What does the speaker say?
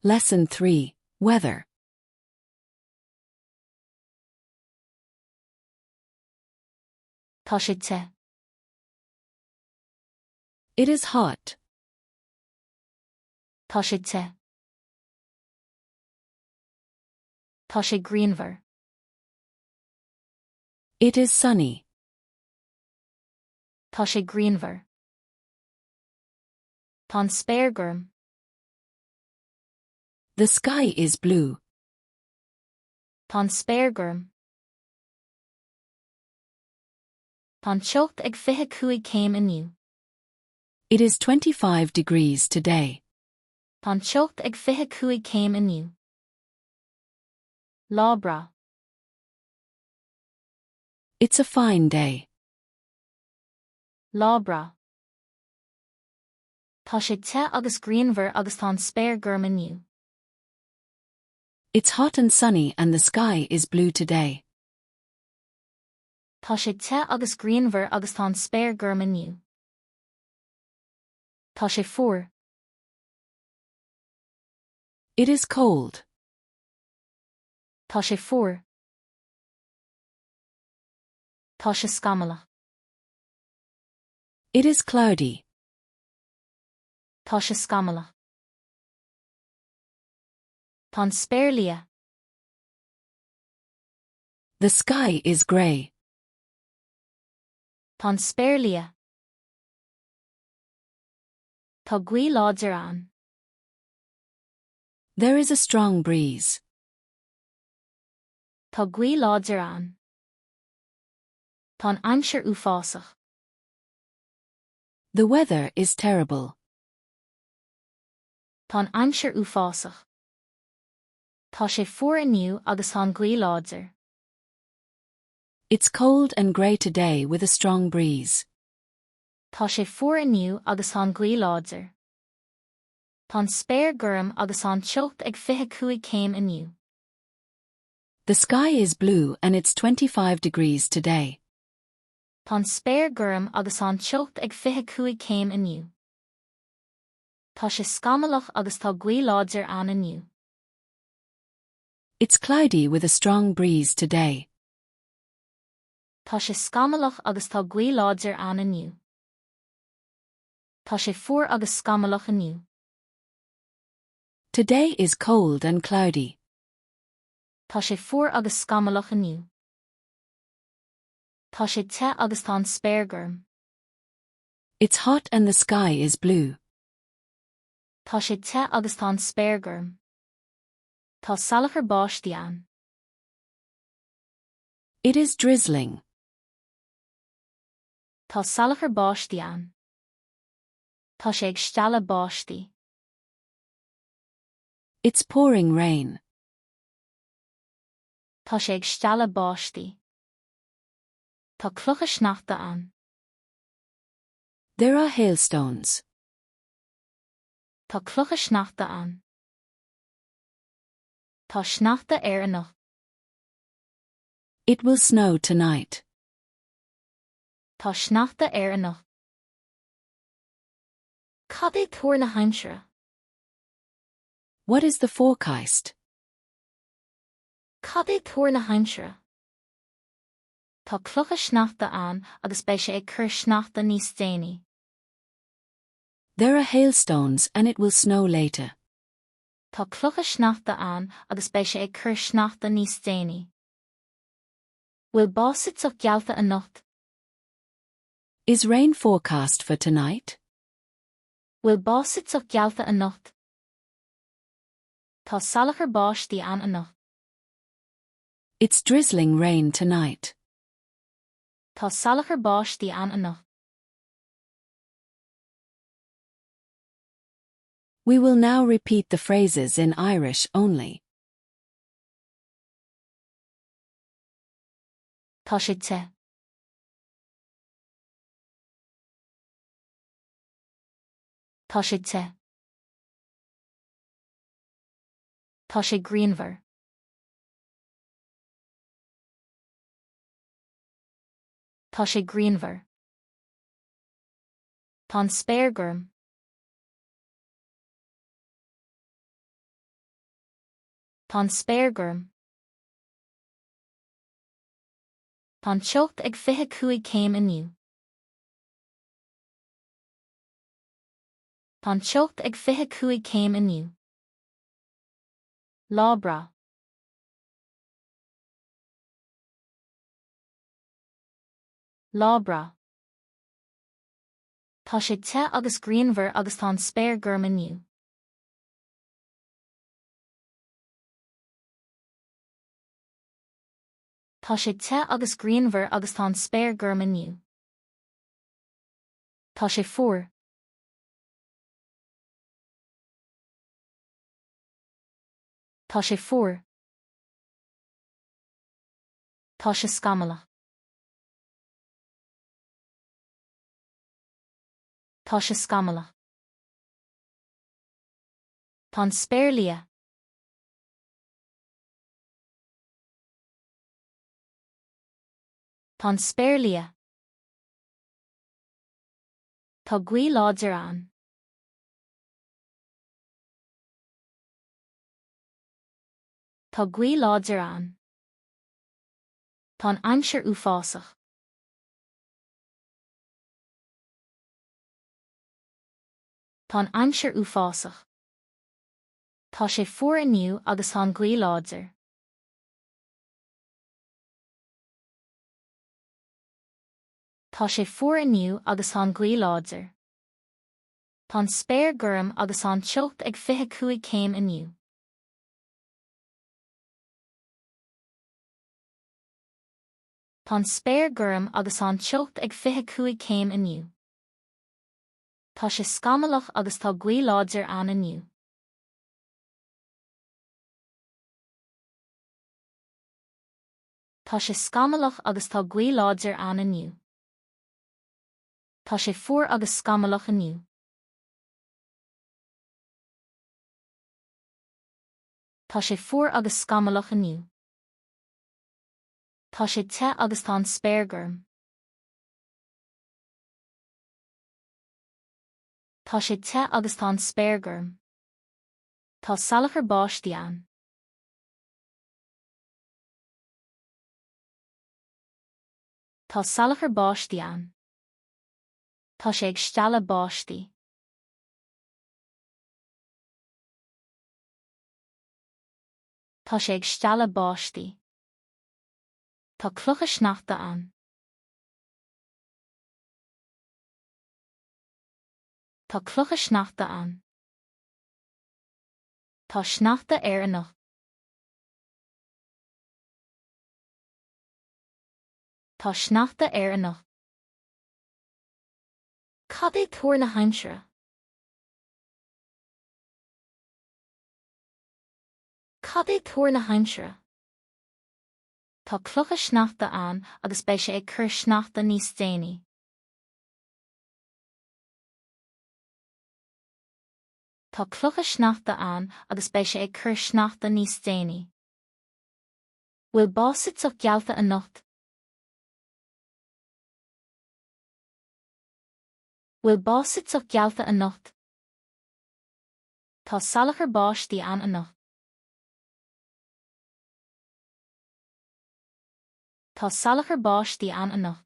Lesson 3, Weather. Tá sé te. It is hot. Tá sé te. Tá sé grianmhar. It is sunny. Tá sé grianmhar. Tá spéir gorm. The sky is blue. Tá spéir gorm. Tá teocht ag fiche cúig céim inniu. It is 25 degrees today. Tá teocht ag fiche cúig céim inniu. Breá. It's a fine day. Breá. Tá sé te agus grianmhar agus tá spéir gorm inniu. It's hot and sunny and the sky is blue today. Tá sé te agus grianmhar agus tá spéir gorm inniu. Tá sé fuar. It is cold. Tá sé fuar. Tá sé scamallach. It is cloudy. Tá sé scamallach. Tá spéir liath. The sky is grey. Tá spéir liath. Tá láidir an. There is a strong breeze. Tá láidir an. Tá aimsir uafásach. The weather is terrible. Tá aimsir uafásach. Tá sé fuar inniu agus tá láidir. It's cold and grey today with a strong breeze. Tá sé fuar inniu agus tá láidir. Tá spéir gorm agus tá teocht ag fiche cúig céim inniu. The sky is blue and it's 25 degrees today. Tá spéir gorm agus tá teocht ag fiche cúig céim inniu. Tá sé scamallach agus tá láidir an inniu. It's cloudy with a strong breeze today. Tá sé scamallach agus tá láidir an inniu. Tá sé fuar agus scamallach inniu. Today is cold and cloudy. Tá sé fuar agus scamallach inniu. Tá sé te agus tá spéir gorm. It's hot and the sky is blue. Tá sé te agus tá spéir gorm. Tá salachar báistí an. It is drizzling. Tá salachar báistí an. Tá sé ag stealla báistí. It's pouring rain. Tá sé ag stealla báistí. Tá clocha sneachta an. There are hailstones. Tá clocha sneachta an. Tá sneachta ar anocht. It will snow tonight. Tá sneachta ar anocht. Cad é tabhair na haimsire? What is the forecast? Cad é tabhair na haimsire? Tá clocha sneachta an agus beidh sé ag cur sneachta níos déanaí. There are hailstones and it will snow later. Tá clocha sneachta an agus beidh sé ag cur sneachta níos déanaí. Bhfuil básaitach gaoth anocht? Is rain forecast for tonight? Bhfuil básaitach gaoth anocht? Tá salachar báistí an anocht. It's drizzling rain tonight. Tá salachar báistí an anocht. We will now repeat the phrases in Irish only. Tá sé te. Tá sé te. Tá sé grianmhar. Tá sé grianmhar. Tá spéir gorm. Tá spéir gorm. Tá teocht ag fiche cúig céim inniu. Tá teocht ag fiche cúig céim inniu. Breá. Breá. Tá sé te agus grianmhar agus tá spéir gorm inniu. Tá sé te agus grianmhar agus tá spéir gorm inniu. Tá sé fuar. Tá sé fuar. Tá sé scamallach. Tá sé scamallach. Tá spéir liath. Tá spéir liath. Tá láidir an. Tá láidir an. Tá aimsir uafásach. Tá aimsir uafásach. Tá sé fuar inniu agus tá láidir. Tá sé fuar inniu agus tá láidir. Tá spéir gorm agus tá teocht ag fiche cúig céim inniu. Tá spéir gorm agus tá teocht ag fiche cúig céim inniu. Tá sé scamallach agus tá láidir an inniu. Tá sé scamallach agus tá láidir an inniu. Tá sé fuar agus scamallach inniu. Tá sé fuar agus scamallach inniu. Tá sé te agus tá spéir gorm. Tá sé te agus tá spéir gorm. Tá salachar báistí an. Tá salachar báistí an. Tá sé ag stealla báistí. Tá sé ag stealla báistí. Tá clocha sneachta an. Tá clocha sneachta an. Tá sneachta ar an nocht. Tá sneachta ar an nocht. Cad é tuair na aimsire? Cad é tuair na aimsire? Tá clocha sneachta an agus beidh sé ag cur sneachta níos déanaí. Tá clocha sneachta an agus beidh sé ag cur sneachta níos déanaí. Bhfuil básaitach gaoth a nocht? Bhfuil básaitach gaoth a nocht? Tá salachar báistí an a nocht. Tá salachar báistí an a nocht.